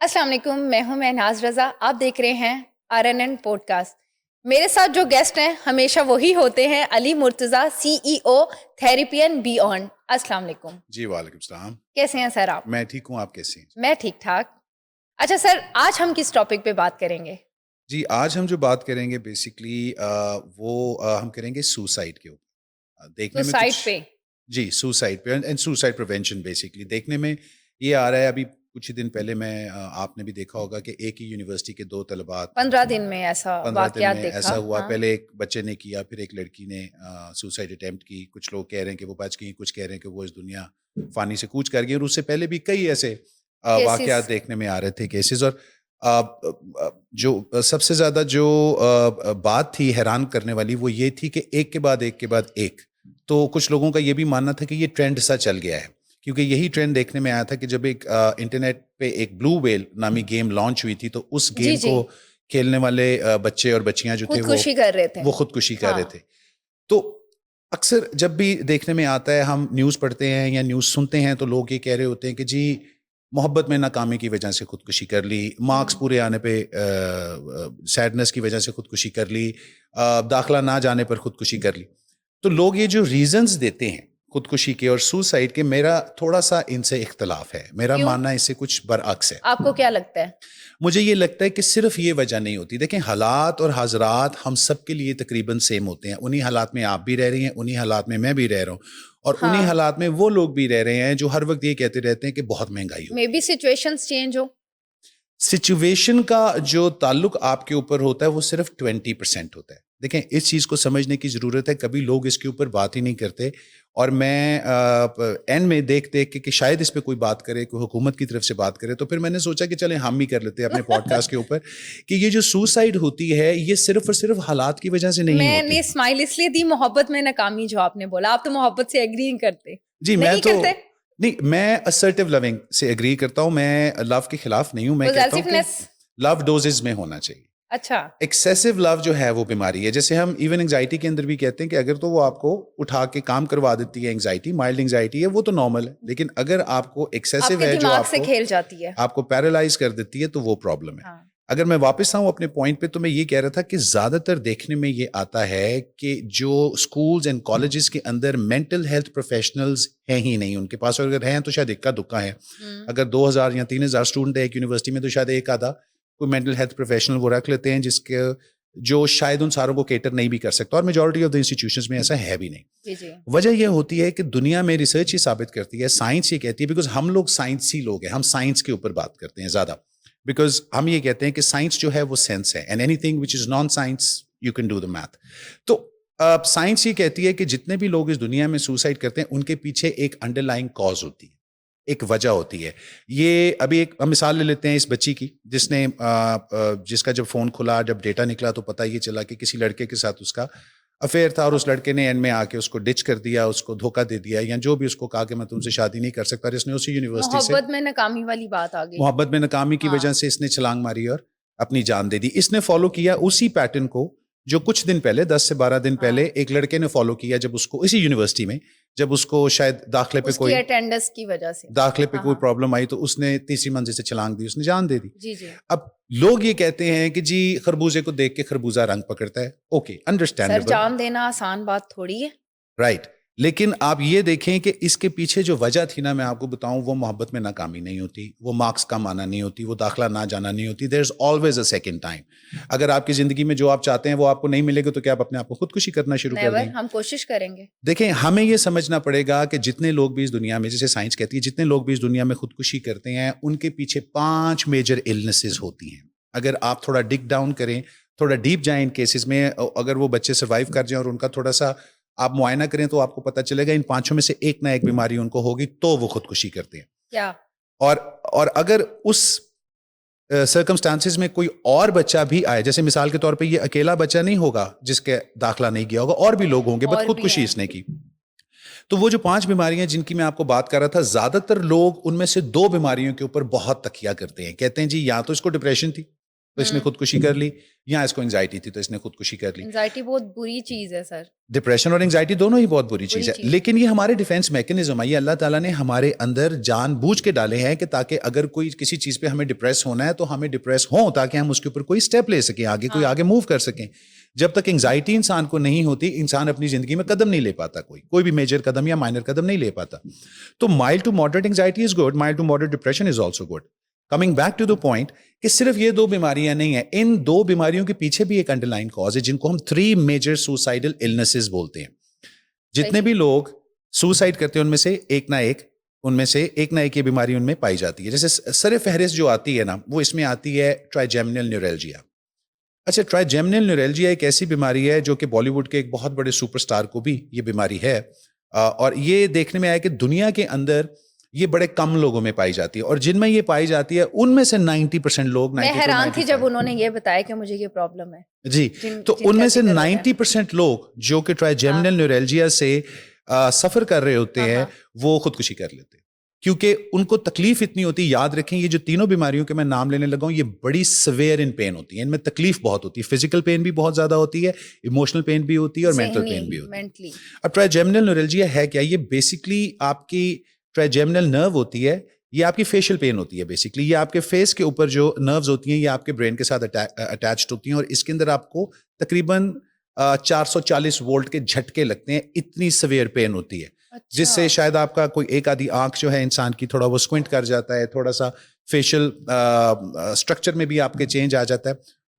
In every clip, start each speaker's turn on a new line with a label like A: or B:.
A: السلام علیکم، میں ہوں مہناز رضا. آپ دیکھ رہے ہیں RNN پوڈ کاسٹ. میرے ساتھ جو گیسٹ ہیں ہمیشہ وہی ہوتے ہیں، Ali Murtaza, CEO therapy and beyond. السلام علیکم.
B: جی وعلیکم السلام.
A: کیسے ہیں سر آپ؟
B: میں ٹھیک ہوں، آپ کیسے ہیں؟
A: میں ٹھیک ٹھاک. اچھا سر، آج ہم کس ٹاپک پہ بات کریں گے؟
B: جی آج ہم جو بات کریں گے بیسکلی ہم کریں گے سوسائڈ کے اوپر. دیکھنے میں
A: سوسائڈ
B: کچھ
A: پہ؟
B: جی سوسائڈ پہ اینڈ سوسائڈ پریونشن. بیسکلی دیکھنے میں یہ آ رہا ہے. ابھی کچھ ہی دن پہلے آپ نے بھی دیکھا ہوگا کہ ایک ہی یونیورسٹی کے 2 طلبات
A: 15 دن میں ایسا
B: 15 دن
A: واقعات
B: میں
A: دیکھا.
B: ایسا ہوا.
A: ہاں.
B: پہلے ایک بچے نے کیا، پھر ایک لڑکی نے سوسائڈ اٹیمپٹ کی. کچھ لوگ کہہ رہے ہیں کہ وہ بچ گئی، کچھ کہہ رہے ہیں کہ وہ اس دنیا فانی سے کوچ کر گئی. اور اس سے پہلے بھی کئی ایسے واقعات دیکھنے میں آ رہے تھے، کیسز. اور جو سب سے زیادہ جو بات تھی حیران کرنے والی وہ یہ تھی کہ ایک کے بعد ایک کے بعد ایک. تو کچھ لوگوں کا یہ بھی ماننا تھا کہ یہ ٹرینڈ سا چل گیا ہے، کیونکہ یہی ٹرینڈ دیکھنے میں آیا تھا کہ جب ایک انٹرنیٹ پہ ایک بلو ویل نامی گیم لانچ ہوئی تھی تو اس گیم کو کھیلنے والے بچے اور بچیاں جو تھے
A: خودکشی کر رہے تھے.
B: وہ خودکشی کر رہے تھے. تو اکثر جب بھی دیکھنے میں آتا ہے، ہم نیوز پڑھتے ہیں یا نیوز سنتے ہیں تو لوگ یہ کہہ رہے ہوتے ہیں کہ جی محبت میں ناکامی کی وجہ سے خودکشی کر لی، مارکس پورے آنے پہ سیڈنس کی وجہ سے خودکشی کر لی، داخلہ نہ جانے پر خودکشی کر لی. تو لوگ یہ جو ریزنز دیتے ہیں خودکشی کے اور سوسائڈ کے، میرا تھوڑا سا ان سے اختلاف ہے. میرا ماننا اس سے کچھ برعکس ہے.
A: آپ کو کیا لگتا ہے؟
B: مجھے یہ لگتا ہے کہ صرف یہ وجہ نہیں ہوتی. دیکھیں حالات اور حضرات ہم سب کے لیے تقریباً سیم ہوتے ہیں. انہی حالات میں آپ بھی رہ رہی ہیں، انہی حالات میں بھی رہ رہا ہوں، اور انہی حالات میں وہ لوگ بھی رہ رہے ہیں جو ہر وقت یہ کہتے رہتے ہیں کہ بہت مہنگائی ہو.
A: مے بی سچویشنز چینج ہو.
B: سچویشن کا جو تعلق آپ کے اوپر ہوتا ہے وہ صرف 20% ہوتا ہے. دیکھیں اس چیز کو سمجھنے کی ضرورت ہے. کبھی لوگ اس کے اوپر بات ہی نہیں کرتے، اور میں اینڈ میں دیکھ کے کہ شاید اس پہ کوئی بات کرے، کوئی حکومت کی طرف سے بات کرے، تو پھر میں نے سوچا کہ چلیں ہم بھی کر لیتے ہیں اپنے پوڈ کاسٹ کے اوپر کہ یہ جو سوسائڈ ہوتی ہے یہ صرف اور صرف حالات کی وجہ سے نہیں ہوتی.
A: میں نے اسمائل اس لیے دی محبت میں ناکامی، جو آپ نے بولا. آپ تو محبت سے ایگری نہیں کرتے.
B: جی نہیں، میں assertive loving سے ایگری کرتا ہوں. میں لو کے خلاف نہیں ہوں. میں کہتا ہوں کہ لو ڈوزز میں ہونا چاہیے.
A: اچھا.
B: ایکسیسو لو جو ہے وہ بیماری ہے. جیسے ہم ایون انگزائٹی کے اندر بھی کہتے ہیں کہ اگر تو وہ آپ کو اٹھا کے کام کروا دیتی ہے، انگزائٹی مائلڈ انگزائٹی ہے، وہ تو نارمل ہے. لیکن اگر آپ کو ایکسیسو ہے جو
A: دماغ سے کھیل جاتی ہے، آپ
B: کو پیرالائز کر دیتی ہے، تو وہ پرابلم ہے. اگر میں واپس آؤں اپنے پوائنٹ پہ، تو میں یہ کہہ رہا تھا کہ زیادہ تر دیکھنے میں یہ آتا ہے کہ جو اسکولز اینڈ کالجز کے اندر مینٹل ہیلتھ پروفیشنلز ہیں ہی نہیں. ان کے پاس اگر ہیں تو شاید اکا دکا ہے. اگر 2000 یا 3000 اسٹوڈنٹ ہے ایک یونیورسٹی میں، تو شاید ایک آدھا کوئی مینٹل ہیلتھ پروفیشنل وہ رکھ لیتے ہیں جس کے جو شاید ان ساروں کو کیٹر نہیں بھی کر سکتا. اور میجورٹی آف دا انسٹیٹیوشنز میں ایسا ہے بھی نہیں. وجہ یہ ہوتی ہے کہ دنیا میں ریسرچ یہ ثابت کرتی ہے، سائنس یہ کہتی ہے، بیکاز ہم لوگ سائنسی لوگ ہیں، ہم سائنس کے اوپر بات کرتے ہیں زیادہ. بیکاز ہم یہ کہتے ہیں کہ سائنس جو ہے وہ سینس ہے، and any thing which is naan science you can do the math. تو سائنس یہ کہتی ہے کہ جتنے بھی لوگ اس دنیا میں سوسائڈ کرتے ہیں ان کے پیچھے ایک انڈر لائنگ کاز ہوتی ہے، ایک وجہ ہوتی ہے. یہ ابھی ایک مثال لے لیتے ہیں اس بچی کی جس کا جب فون کھلا، جب ڈیٹا نکلا تو پتہ یہ چلا کہ کسی لڑکے کے ساتھ اس کا افیئر تھا، اور اس لڑکے نے اینڈ میں آ کے اس کو ڈچ کر دیا، اس کو دھوکہ دے دیا، یا جو بھی اس کو کہا کہ میں تم سے شادی نہیں کر سکتا. اور اس نے اسی یونیورسٹی سے
A: محبت میں ناکامی والی بات آ گئی.
B: محبت میں ناکامی کی وجہ سے اس نے چھلانگ ماری اور اپنی جان دے دی. اس نے فالو کیا اسی پیٹرن کو جو کچھ دن پہلے 10 سے 12 دن پہلے ایک لڑکے نے فالو کیا، جب اس کو اسی یونیورسٹی میں جب اس کو شاید داخلے پہ کوئی
A: اٹینڈنس کی وجہ سے
B: داخلے پہ کوئی پرابلم آئی، تو اس نے تیسری منزل سے چھلانگ دی، اس نے جان دے دی.
A: جی جی.
B: اب لوگ یہ کہتے ہیں کہ جی خربوزے کو دیکھ کے خربوزہ رنگ پکڑتا ہے. Okay, understandable.
A: جان دینا آسان بات تھوڑی ہے.
B: رائٹ. لیکن آپ یہ دیکھیں کہ اس کے پیچھے جو وجہ تھی نا، میں آپ کو بتاؤں، وہ محبت میں ناکامی نہیں ہوتی، وہ مارکس کم آنا نہیں ہوتی، وہ داخلہ نہ جانا نہیں ہوتی. There is always a second time. اگر آپ کی زندگی میں جو آپ چاہتے ہیں وہ آپ کو نہیں ملے گا تو کیا آپ اپنے آپ کو خودکشی کرنا شروع کر دیں گے؟
A: ہم کوشش کریں گے.
B: دیکھیں ہمیں یہ سمجھنا پڑے گا کہ جتنے لوگ بھی اس دنیا میں، جیسے سائنس کہتی ہے، جتنے لوگ بھی اس دنیا میں خودکشی کرتے ہیں ان کے پیچھے 5 میجر النیسز ہوتی ہیں. اگر آپ تھوڑا ڈگ ڈاؤن کریں، تھوڑا ڈیپ جائیں ان کیسز میں، اگر وہ بچے سروائیو کر جائیں اور ان کا تھوڑا سا آپ معائنہ کریں تو آپ کو پتہ چلے گا ان 5 میں سے ایک نہ ایک بیماری ان کو ہوگی تو وہ خودکشی کرتے ہیں.
A: کیا؟
B: اور اگر اس سرکمسٹانسز میں کوئی اور بچہ بھی آئے، جیسے مثال کے طور پہ یہ اکیلا بچہ نہیں ہوگا جس کے داخلہ نہیں گیا ہوگا، اور بھی لوگ ہوں گے بٹ خودکشی اس نے کی. تو وہ جو 5 بیماریاں جن کی میں آپ کو بات کر رہا تھا، زیادہ تر لوگ ان میں سے 2 بیماریوں کے اوپر بہت تکیہ کرتے ہیں. کہتے ہیں جی یا تو اس کو ڈپریشن تھی تو اس نے خودکشی کر لی, یا اس کو انگزائٹی تھی تو اس نے خودکشی کر لی.
A: انگزائٹی بہت بری چیز ہے سر.
B: ڈپریشن اور انگزائٹی دونوں ہی بہت بری چیز ہے, لیکن یہ ہمارے ڈیفینس میکینزم ہے, یہ اللہ تعالیٰ نے ہمارے اندر جان بوجھ کے ڈالے ہیں کہ تاکہ اگر کوئی کسی چیز پہ ہمیں ڈپریس ہونا ہے تو ہمیں ڈپریس ہوں, تاکہ ہم اس کے اوپر کوئی اسٹیپ لے سکیں, آگے کوئی آگے موو کر سکیں. جب تک انگزائٹی انسان کو نہیں ہوتی, انسان اپنی زندگی میں قدم نہیں لے پاتا, کوئی بھی میجر قدم یا مائنر قدم نہیں لے پاتا. تو mild to moderate anxiety is good, mild to moderate depression is also good. Coming back to the point کہ صرف یہ دو بیماریاں نہیں ہیں, ان دو بیماریوں کے پیچھے بھی ایک انڈر لائن کاز ہے جن کو ہم 3 میجر سوسائڈل النیسز بولتے ہیں. جتنے بھی لوگ سوسائڈ کرتے ہیں ان میں سے ایک نہ ایک یہ بیماری ان میں پائی جاتی ہے. جیسے سر فہرست جو آتی ہے نا, وہ اس میں آتی ہے ٹرائیجیمنل نیورلجیا. اچھا, ٹرائیجیمنل نیورلجیا ایک ایسی بیماری ہے جو کہ بالی ووڈ کے ایک بہت بڑے سپر اسٹار کو بھی یہ بیماری ہے, اور یہ دیکھنے میں آیا کہ دنیا کے اندر یہ بڑے کم لوگوں میں پائی جاتی ہے, اور جن میں یہ پائی جاتی ہے ان میں سے 90% لوگ.
A: میں حیران تھی جب انہوں نے یہ بتایا کہ مجھے یہ پرابلم ہے.
B: جی, تو ان میں سے 90% لوگ جو کہ ٹرائیجیمنل نیورلجیا سے سفر کر رہے ہوتے ہیں وہ خودکشی کر لیتے ہیں, کیونکہ ان کو تکلیف اتنی ہوتی ہے. یاد رکھیں, یہ جو تینوں بیماریوں کے میں نام لینے لگا ہوں یہ بڑی سویئر ان پین ہوتی ہیں, ان میں تکلیف بہت ہوتی ہے, فزیکل پین بھی بہت زیادہ ہوتی ہے, ایموشنل پین بھی ہوتی ہے, اور مینٹل پین بھی ہوتی ہے. اب ٹرائیجیمنل نیورلجیا ہے کیا؟ یہ بیسکلی آپ کی ٹرائیجیمنل نرو ہوتی ہے, یہ آپ کی فیشل پین ہوتی ہے. بیسکلی یہ آپ کے فیس کے اوپر جو نروز ہوتی ہیں یہ آپ کے برین کے ساتھ اٹیچڈ ہوتی ہیں, اور اس کے اندر آپ کو تقریباً 440 وولٹ کے جھٹکے لگتے ہیں. اتنی سویئر پین ہوتی ہے, جس سے شاید آپ کا کوئی ایک آدھی آنکھ جو ہے انسان کی تھوڑا وہ سکوئنٹ کر جاتا ہے, تھوڑا سا فیشل اسٹرکچر میں بھی آپ کے چینج آ جاتا ہے.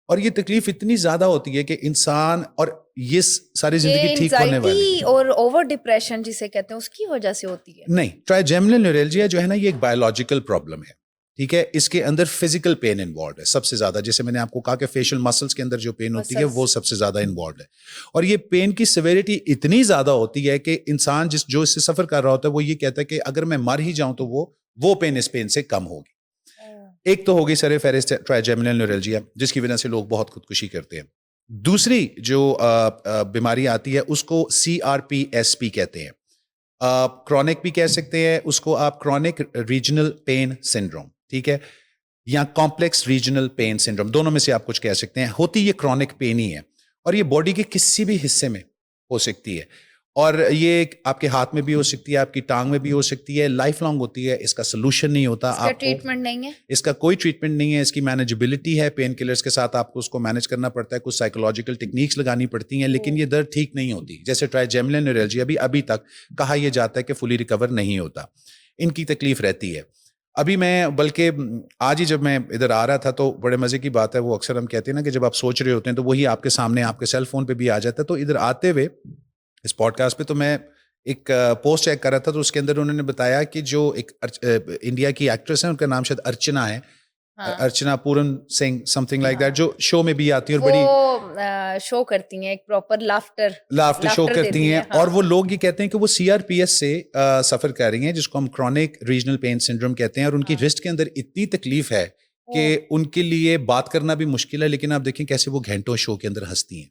B: اور یہ تکلیف اتنی زیادہ ہوتی ہے کہ انسان, اور یہ ساری زندگی ٹھیک ہونے والی
A: اور اوور ڈپریشن جسے کہتے ہیں اس کی وجہ سے ہوتی ہے.
B: نہیں, ٹرائیجیمنل نیورلجیا جو ہے نا یہ ایک بایولوجیکل پرابلم ہے, ٹھیک ہے. اس کے اندر فزیکل پین انوالوڈ ہے سب سے زیادہ, جیسے میں نے آپ کو کہا کہ فیشل مسلس کے اندر جو پین ہوتی ہے وہ سب سے زیادہ انوالوڈ ہے. اور یہ پین کی سیویرٹی اتنی زیادہ ہوتی ہے کہ انسان جو اس سے سفر کر رہا ہوتا ہے وہ یہ کہتا ہے کہ اگر میں مر ہی جاؤں تو وہ پین اس پین سے کم ہوگی. ایک تو ہوگی سر فہرست ٹرائیجیمنل نیورلجیا, جس کی وجہ سے لوگ بہت خودکشی کرتے ہیں. دوسری جو بیماری آتی ہے اس کو CRPSP کہتے ہیں, کرونک بھی کہہ سکتے ہیں اس کو آپ, کرونک ریجنل پین سنڈروم, ٹھیک ہے, یا کمپلیکس ریجنل پین سنڈروم, دونوں میں سے آپ کچھ کہہ سکتے ہیں. ہوتی یہ کرونک پین ہی ہے, اور یہ باڈی کے کسی بھی حصے میں ہو سکتی ہے, اور یہ آپ کے ہاتھ میں بھی ہو سکتی ہے, آپ کی ٹانگ میں بھی ہو سکتی ہے, لائف لانگ ہوتی ہے. اس کا سلوشن نہیں ہوتا,
A: آپ کو ٹریٹمنٹ نہیں ہے,
B: اس کا کوئی ٹریٹمنٹ نہیں ہے. اس کی مینیجبلٹی ہے, پین کلرز کے ساتھ آپ کو اس کو مینیج کرنا پڑتا ہے, کچھ سائیکولوجیکل ٹیکنیکس لگانی پڑتی ہیں, لیکن یہ درد ٹھیک نہیں ہوتی. جیسے ٹرائیجیمنل نیورلجیا بھی ابھی تک کہا یہ جاتا ہے کہ فلی ریکور نہیں ہوتا, ان کی تکلیف رہتی ہے. ابھی میں بلکہ آج ہی جب میں ادھر آ رہا تھا تو بڑے مزے کی بات ہے, وہ اکثر ہم کہتے ہیں نا کہ جب آپ سوچ رہے ہوتے ہیں تو وہی آپ کے سامنے آپ کے سیل فون پہ بھی آ جاتا ہے. تو ادھر آتے ہوئے اس پوڈ کاسٹ پہ تو میں ایک پوسٹ چیک کر رہا تھا, تو اس کے اندر انہوں نے بتایا کہ جو ایک انڈیا کی ایکٹریس ہیں, ان کا نام شاید ارچنا ہے, Archana Puran Singh something like that, جو شو میں بھی آتی ہیں اور
A: بڑی شو کرتی ہیں, ایک پراپر لافٹر
B: شو کرتی ہیں. اور وہ لوگ یہ کہتے ہیں کہ وہ CRPS سے سفر کر رہی ہیں, جس کو ہم کرونک ریجنل پین سنڈروم کہتے ہیں, اور ان کی رسٹ کے اندر اتنی تکلیف ہے کہ ان کے لیے بات کرنا بھی مشکل ہے, لیکن آپ دیکھیں کیسے وہ گھنٹوں شو کے اندر ہنستی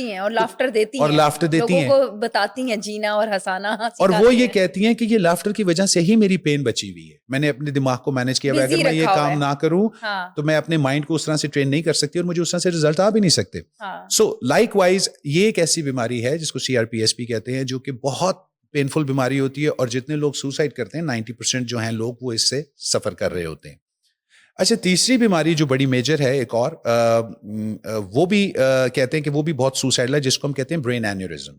B: ہیں
A: اور لافٹر دیتی ہیں,
B: لوگوں
A: کو بتاتی ہیں جینا اور ہنسانا,
B: اور وہ یہ کہتی ہیں کہ یہ لافٹر کی وجہ سے ہی میری پین بچی ہوئی ہے. میں نے اپنے دماغ کو مینیج کیا, اگر میں یہ کام نہ کروں تو میں اپنے مائنڈ کو اس طرح سے ٹرین نہیں کر سکتی, اور مجھے اس طرح سے رزلٹ آ بھی نہیں سکتے. سو لائک وائز یہ ایک ایسی بیماری ہے جس کو CRPSP کہتے ہیں, جو کہ بہت پینفل بیماری ہوتی ہے, اور جتنے لوگ سوسائڈ کرتے ہیں 90% جو ہیں لوگ وہ اس سے سفر کر رہے ہوتے ہیں. اچھا, تیسری بیماری جو بڑی میجر ہے ایک اور, وہ بھی کہتے ہیں کہ وہ بھی بہت سوسائڈل ہے, جس کو ہم کہتے ہیں برین اینیورزم.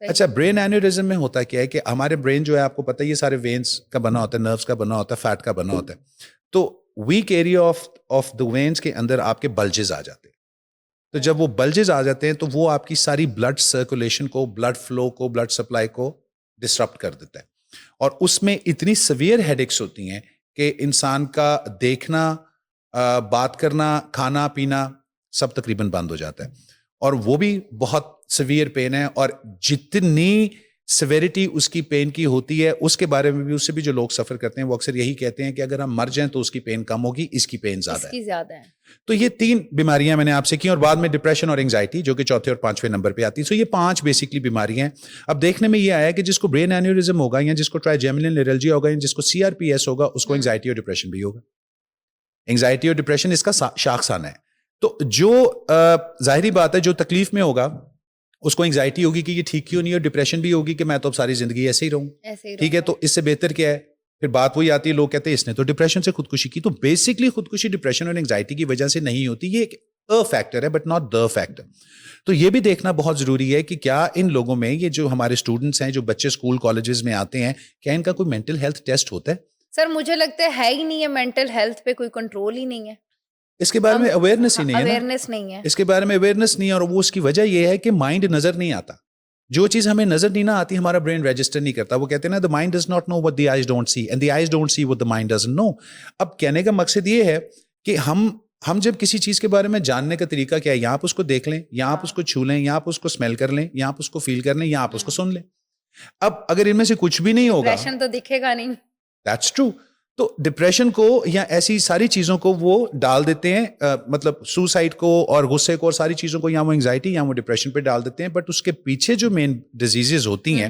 B: اچھا, برین اینیورزم میں ہوتا کیا ہے کہ ہمارے برین جو ہے آپ کو پتہ ہے یہ سارے وینز کا بنا ہوتا ہے, نروز کا بنا ہوتا ہے, فیٹ کا بنا ہوتا ہے. تو weak area of the veins کے اندر آپ کے بلجز آ جاتے ہیں. تو جب وہ بلجز آ جاتے ہیں تو وہ آپ کی ساری بلڈ سرکولیشن کو, بلڈ فلو کو, بلڈ سپلائی کو ڈسرپٹ کر دیتا ہے, اور اس میں اتنی سیویئر ہیڈ ایکس ہوتی ہیں کہ انسان کا دیکھنا, بات کرنا, کھانا پینا سب تقریباً بند ہو جاتا ہے. اور وہ بھی بہت سیویئر پین ہے, اور جتنی سیویرٹی اس کی پین کی ہوتی ہے اس کے بارے میں بھی, اس سے بھی جو لوگ سفر کرتے ہیں وہ اکثر یہی کہتے ہیں کہ اگر ہم مر جائیں تو اس کی پین کم ہوگی, اس کی پین زیادہ ہے. تو یہ 3 بیماریاں میں نے آپ سے کی, اور بعد میں ڈپریشن اور انگزائٹی جو کہ چوتھے اور 5ویں نمبر پہ آتی ہے. سو یہ 5 بیسکلی بیماریاں ہیں. اب دیکھنے میں یہ آیا کہ جس کو برین اینیورزم ہوگا, یا جس کو ٹرائیجیمنل نیورلجیا ہوگا, یا جس کو CRPS ہوگا, اس کو انگزائٹی اور ڈپریشن بھی ہوگا. انگزائٹی اور ڈپریشن اس کا شاخسانہ ہے. تو جو ظاہری بات ہے جو تکلیف میں ہوگا اس کو انگزائٹی ہوگی کہ یہ ٹھیک کیوں نہیں, اور ڈپریشن بھی ہوگی کہ میں تو اب ساری زندگی ایسے ہی رہوں. ٹھیک ہے, تو اس سے بہتر کیا ہے, پھر بات وہی آتی ہے, لوگ کہتے ہیں اس نے تو ڈپریشن سے خودکشی کی. تو بیسکلی خودکشی ڈپریشن اور انگزائٹی کی وجہ سے نہیں ہوتی, یہ ایک فیکٹر ہے بٹ ناٹ دا فیکٹر. تو یہ بھی دیکھنا بہت ضروری ہے کہ کیا ان لوگوں میں, یہ جو ہمارے اسٹوڈنٹس ہیں جو بچے اسکول کالجز میں آتے ہیں, کیا ان کا کوئی مینٹل ہیلتھ ٹیسٹ ہوتا ہے؟
A: سر مجھے لگتا ہے ہی نہیں ہے, مینٹل ہیلتھ پہ کوئی کنٹرول ہی نہیں ہے,
B: اس کے بارے میں اویئرنیس ہی نہیں ہے,
A: اویئرنیس نہیں ہے
B: اس کے بارے میں اویئرنیس نہیں ہے. اور وہ اس کی وجہ یہ ہے کہ مائنڈ نظر نہیں آتا. جو چیز ہمیں نظر نہیں نہ آتی ہمارا برین رجسٹر نہیں کرتا. وہ کہتے ہیں نا the mind does not know what the eyes don't see and the eyes don't see what the mind doesn't know. اب کہنے کا مقصد یہ ہے کہ ہم جب کسی چیز کے بارے میں جاننے کا طریقہ کیا ہے, یا آپ اس کو دیکھ لیں, یا آپ اس کو چھو لیں, یا آپ اس کو اسمیل کر لیں, یا آپ اس کو فیل کر لیں, یا آپ اس کو سن لیں. اب اگر ان میں سے کچھ بھی نہیں ہوگا,
A: ڈپریشن تو دکھے گا نہیں.
B: That's true. تو ڈپریشن کو یا ایسی ساری چیزوں کو وہ ڈال دیتے ہیں, مطلب سوسائڈ کو اور غصے کو اور ساری چیزوں کو, یا وہ انگزائٹی یا وہ ڈپریشن پہ ڈال دیتے ہیں. بٹ اس کے پیچھے جو مین ڈیزیزز ہوتی ہیں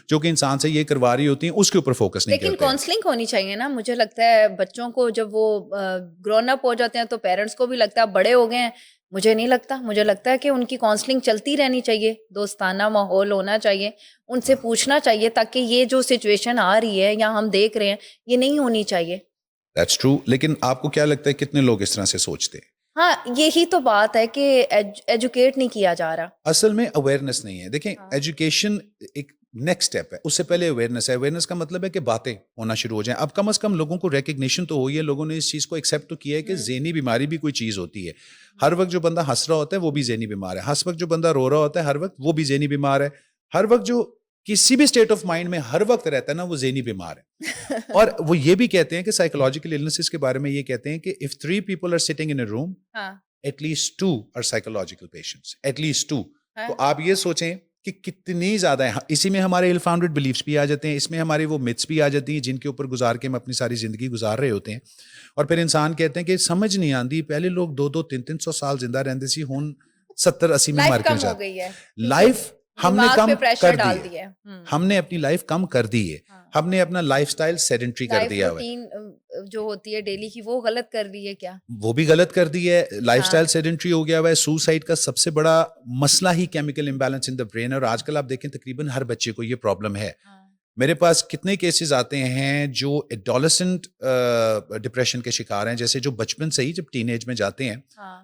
B: جو کہ انسان سے یہ کروا رہی ہوتی ہیں, اس کے اوپر فوکس نہیں کرتے.
A: لیکن کاؤنسلنگ ہونی چاہیے نا. مجھے لگتا ہے بچوں کو جب وہ گرون اپ ہو جاتے ہیں تو پیرنٹس کو بھی لگتا ہے بڑے ہو گئے ہیں. مجھے نہیں لگتا, مجھے لگتا ہے کہ ان کی کاؤنسلنگ چلتی رہنی چاہیے, دوستانہ ماحول ہونا چاہیے, ان سے پوچھنا چاہیے تاکہ یہ جو سچویشن آ رہی ہے یا ہم دیکھ رہے ہیں یہ نہیں ہونی چاہیے.
B: That's true. لیکن آپ کو کیا لگتا ہے کتنے لوگ اس طرح سے سوچتے ہیں؟
A: ہاں یہی تو بات ہے کہ ایجوکیٹ نہیں کیا جا رہا.
B: اصل میں اویئرنیس نہیں ہے. دیکھیں ایجوکیشن ایک نیکسٹ اسٹیپ ہے, اس سے پہلے اویئرنیس ہے. اویئرنیس کا مطلب ہے کہ باتیں ہونا شروع ہو جائیں. اب کم از کم لوگوں کو ریکگنیشن تو ہوئی ہے, لوگوں نے اس چیز کو ایکسیپٹ تو کیا ہے کہ ذہنی بیماری بھی کوئی چیز ہوتی ہے. ہر وقت جو بندہ ہنس رہا ہوتا ہے وہ بھی ذہنی بیمار ہے, ہر وقت جو بندہ رو رہا ہوتا ہے ہر وقت وہ بھی ذہنی بیمار ہے, ہر وقت جو کسی بھی اسٹیٹ آف مائنڈ میں ہر وقت رہتا ہے نا وہ ذہنی بیمار ہے. اور وہ یہ بھی کہتے ہیں کہ سائیکولوجیکل النیسز کے بارے میں یہ کہتے ہیں کہ if 3 people are sitting in a room, at least 2 are psychological patients, at least 2. تو آپ یہ سوچیں کہ کتنی زیادہ ہے. اسی میں ہمارے ill founded beliefs بھی آ جاتے ہیں, اس میں ہماری وہ myths بھی آ جاتی ہیں جن کے اوپر گزار کے ہم اپنی ساری زندگی گزار رہے ہوتے ہیں. اور پھر انسان کہتے ہیں کہ سمجھ نہیں آتی, پہلے لوگ 200-300 سال زندہ رہتے سی, ہن 70-80 میں مر کیوں جاتے. لائف ہم نے کم کر دی ہے, ہم نے اپنی لائف کم کر دی ہے, ہم نے اپنا لائف سٹائل سیڈنٹری کر دیا ہوا ہے.
A: جو ہوتی ہے ڈیلی کی وہ غلط کر دی ہے, کیا
B: وہ بھی غلط کر دی ہے. لائف سٹائل سیڈنٹری ہو گیا ہوا ہے. سوسائڈ کا سب سے بڑا مسئلہ ہی chemical imbalance in the brain, اور آج کل آپ دیکھیں تقریباً ہر بچے کو یہ پرابلم ہے. میرے پاس کتنے کیسز آتے ہیں جو ایڈولسنٹ ڈپریشن کے شکار ہیں, جیسے جو بچپن سے ہی جب ٹین ایج میں جاتے ہیں,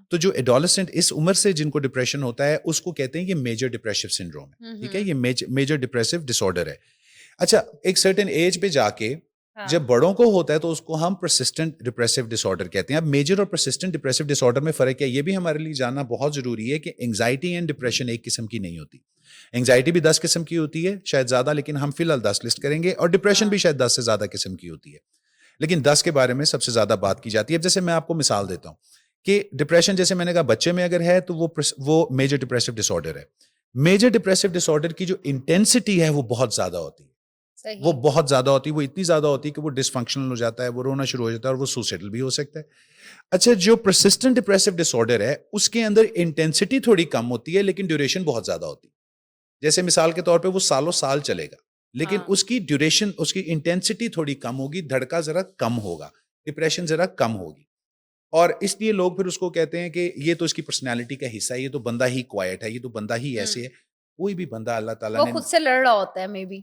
B: تو جو ایڈولسنٹ اس عمر سے جن کو ڈپریشن ہوتا ہے اس کو کہتے ہیں یہ میجر ڈپریشو سنڈروم ہے. ٹھیک ہے, یہ میجر ڈپریسو ڈس آرڈر ہے. اچھا, ایک سرٹن ایج پہ جا کے جب بڑوں کو ہوتا ہے تو اس کو ہم پرسسٹنٹ ڈپریسو ڈس آرڈر کہتے ہیں. اب میجر اور پرسسٹنٹ ڈپریسو ڈس آرڈر میں فرق ہے, یہ بھی ہمارے لیے جاننا بہت ضروری ہے کہ انگزائٹی اینڈ ڈپریشن ایک قسم کی نہیں ہوتی. انگزائٹی بھی 10 قسم کی ہوتی ہے, شاید زیادہ, لیکن ہم فی الحال 10 لسٹ کریں گے. اور ڈپریشن بھی شاید 10 سے زیادہ قسم کی ہوتی ہے, لیکن 10 کے بارے میں سب سے زیادہ بات کی جاتی ہے. اب جیسے میں آپ کو مثال دیتا ہوں کہ ڈپریشن, جیسے میں نے کہا بچے میں اگر ہے تو وہ میجر ڈپریسو ڈس آرڈر ہے. میجر ڈپریسو ڈس آرڈر کی جو انٹینسٹی ہے وہ بہت زیادہ ہوتی ہے, وہ بہت زیادہ ہوتی ہے, وہ اتنی زیادہ ہوتی ہے کہ وہ ڈس فنکشنل ہو جاتا ہے, وہ رونا شروع ہو جاتا ہے, اور وہ سوسائڈل بھی ہو سکتا ہے. اچھا, جو پرسسٹنٹ ڈپریسو ڈس آرڈر ہے اس کے اندر انٹینسٹی تھوڑی کم ہوتی ہے لیکن ڈیوریشن بہت زیادہ ہوتی ہے. جیسے مثال کے طور پہ وہ سالوں سال چلے گا لیکن اس کی ڈیوریشن, اس کی انٹینسٹی تھوڑی کم ہوگی, دھڑکا ذرا کم ہوگا, ڈپریشن ذرا کم ہوگی. اور اس لیے لوگ پھر اس کو کہتے ہیں کہ یہ تو اس کی پرسنالٹی کا حصہ ہے, یہ تو بندہ ہی کوائٹ ہے, یہ تو بندہ ہی ایسے ہے. کوئی بھی بندہ اللہ تعالیٰ نے
A: خود سے لڑ رہا ہوتا ہے, مے بی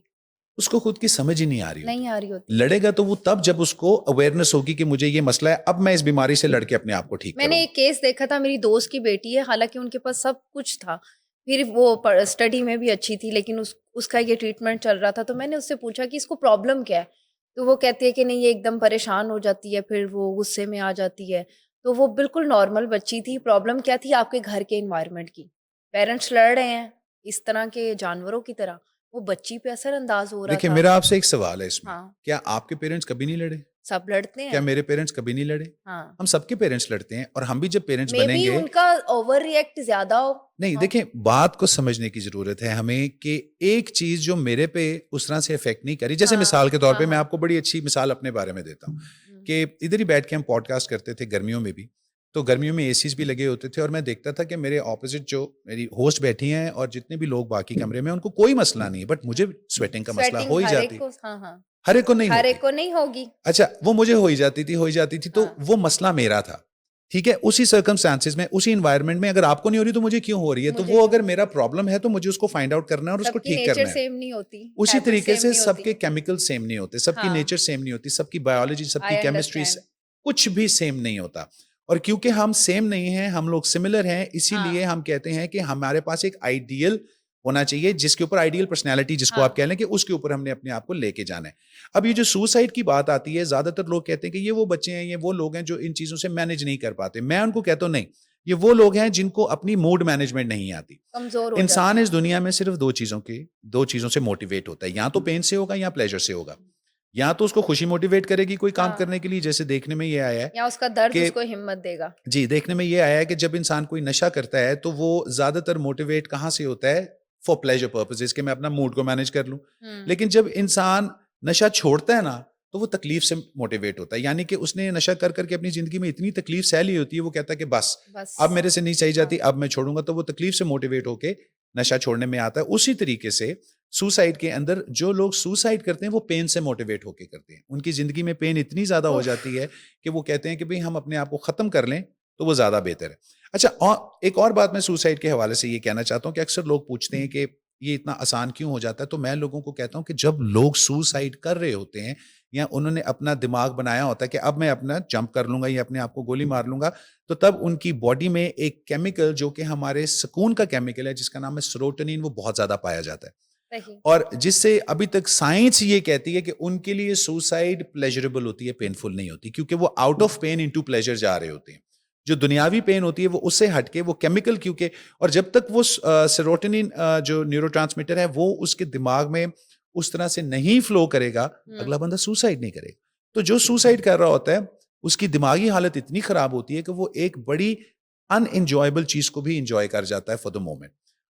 B: اس کو خود کی سمجھ ہی نہیں آ رہی
A: ہوتی.
B: لڑے گا تو وہ تب جب اس کو اویئرنیس ہوگی کہ مجھے یہ مسئلہ ہے, اب میں اس بیماری سے لڑ کے اپنے آپ کو ٹھیک کروں.
A: میں نے ایک کیس دیکھا تھا, میری دوست کی بیٹی ہے, حالانکہ ان کے پاس سب کچھ تھا, پھر وہ اسٹڈی میں بھی اچھی تھی, لیکن اس کا یہ ٹریٹمنٹ چل رہا تھا. تو میں نے اس سے پوچھا کہ اس کو پرابلم کیا ہے, تو وہ کہتی ہے کہ نہیں, یہ ایک دم پریشان ہو جاتی ہے, پھر وہ غصے میں آ جاتی ہے. تو وہ بالکل نارمل بچی تھی. پرابلم کیا تھی, آپ کے گھر کے انوائرمنٹ کی. پیرنٹس لڑ رہے ہیں اس طرح کے جانوروں کی طرح, وہ بچی پہ اثر انداز ہو رہا تھا.
B: دیکھیں, میرا آپ سے ایک سوال ہے اس میں, کیا آپ کے پیرنٹس کبھی نہیں لڑے؟
A: سب لڑتے ہیں.
B: کیا میرے پیرنٹس کبھی نہیں لڑے؟ ہم سب کے پیرنٹس لڑتے ہیں, اور ہم بھی جب پیرنٹس بنیں گے,
A: ان کا اوور ری ایکٹ زیادہ ہو.
B: نہیں, دیکھیں بات کو سمجھنے کی ضرورت ہے ہمیں کہ ایک چیز جو میرے پہ اس طرح سے افیکٹ نہیں کری. جیسے مثال کے طور پہ میں آپ کو بڑی اچھی مثال اپنے بارے میں دیتا ہوں کہ ادھر ہی بیٹھ کے ہم پوڈ کاسٹ کرتے تھے گرمیوں میں بھی, تو گرمیوں میں اے سیز بھی لگے ہوتے تھے, اور میں دیکھتا تھا کہ میرے اپوزٹ جو میری ہوسٹ بیٹھی ہیں اور جتنے بھی لوگ باقی کمرے میں, ان کو کوئی مسئلہ نہیں, بٹ مجھے سویٹنگ کا مسئلہ ہو ہی جاتی. ہر ایک کو نہیں ہوگی.
A: اچھا,
B: وہ مجھے ہو ہی جاتی تھی. تو وہ مسئلہ میرا تھا. ٹھیک ہے, اسی سرکمسٹانسز میں, اسی انوائرمنٹ میں اگر آپ کو نہیں ہو رہی تو مجھے کیوں ہو رہی ہے, تو وہ اگر میرا پرابلم ہے تو مجھے اس کو فائنڈ آؤٹ کرنا ہے اور اس کو ٹھیک کرنا ہے.
A: سیم نہیں ہوتی,
B: اسی طریقے سے سب کے کیمیکل سیم نہیں ہوتے, سب کی نیچر سیم نہیں ہوتی, سب کی بایولوجی, سب کی کیمسٹری, کچھ بھی سیم نہیں ہوتا. اور کیونکہ ہم سیم نہیں ہیں, ہم لوگ سملر ہیں, اسی لیے ہم کہتے ہیں کہ ہمارے پاس ایک آئیڈیل ہونا چاہیے, جس کے اوپر آئیڈیل پرسنالٹی جس کو آپ کہہ لیں کہ اس کے اوپر ہم نے اپنے آپ کو لے کے جانا ہے. اب یہ جو سوسائڈ کی بات آتی ہے, زیادہ تر لوگ کہتے ہیں کہ یہ وہ بچے ہیں, یہ وہ لوگ ہیں جو ان چیزوں سے مینج نہیں کر پاتے. میں ان کو کہتا ہوں نہیں, یہ وہ لوگ ہیں جن کو اپنی موڈ مینجمنٹ نہیں آتی. انسان اس دنیا میں صرف دو چیزوں سے موٹیویٹ ہوتا ہے, یا تو پین سے ہوگا یا پلیجر سے ہوگا. یا تو اس کو خوشی موٹیویٹ کرے گی کوئی کام کرنے کے لیے, جیسے دیکھنے میں یہ آیا ہے,
A: یا اس کا درد اس کو ہمت دے گا.
B: جی, دیکھنے میں یہ آیا ہے کہ جب انسان کوئی نشہ کرتا ہے تو وہ زیادہ تر موٹیویٹ کہاں سے ہوتا ہے, فار پلیجر پرپزز, کہ میں اپنا موڈ کو مینج کر لوں. لیکن جب انسان نشہ چھوڑتا ہے نا تو وہ تکلیف سے موٹیویٹ ہوتا ہے, یعنی کہ اس نے نشہ کر کر کے اپنی زندگی میں اتنی تکلیف سہ لی ہوتی ہے, وہ کہتا ہے کہ بس اب میرے سے نہیں سہی جاتی, اب میں چھوڑوں گا, تو وہ تکلیف سے موٹیویٹ ہو کے نشہ چھوڑنے میں آتا ہے. اسی طریقے سے سوسائڈ کے اندر جو لوگ سوسائڈ کرتے ہیں وہ پین سے موٹیویٹ ہو کے کرتے ہیں. ان کی زندگی میں پین اتنی زیادہ ہو جاتی ہے کہ وہ کہتے ہیں کہ بھئی ہم اپنے آپ کو ختم کر لیں تو وہ زیادہ بہتر ہے. اچھا, ایک اور بات میں سوسائڈ کے حوالے سے یہ کہنا چاہتا ہوں کہ اکثر لوگ پوچھتے ہیں کہ یہ اتنا آسان کیوں ہو جاتا ہے, تو میں لوگوں کو کہتا ہوں کہ جب لوگ سوسائڈ کر رہے ہوتے ہیں یا انہوں نے اپنا دماغ بنایا ہوتا ہے کہ اب میں اپنا جمپ کر لوں گا یا اپنے آپ کو گولی مار لوں گا, تو تب ان کی باڈی میں ایک کیمیکل جو کہ ہمارے سکون کا کیمیکل ہے, جس کا نام ہے سیروٹونین, وہ بہت زیادہ پایا جاتا ہے. اور جس سے ابھی تک سائنس یہ کہتی ہے کہ ان کے لیے سوسائڈ پلیجریبل ہوتی ہے, پینفل نہیں ہوتی, کیونکہ وہ out of pain into pleasure جا رہے ہوتے ہیں. جو دنیاوی پین ہوتی ہے وہ اس سے ہٹ کے وہ کیمیکل, کیونکہ اور جب تک وہ سیروٹونین جو نیورو ٹرانسمیٹر ہے وہ اس کے دماغ میں اس طرح سے نہیں فلو کرے گا, اگلا بندہ سوسائڈ نہیں کرے گا. تو جو سوسائڈ کر رہا ہوتا ہے اس کی دماغی حالت اتنی خراب ہوتی ہے کہ وہ ایک بڑی ان انجوائبل چیز کو بھی انجوائے کر جاتا ہے فار دا مومنٹ.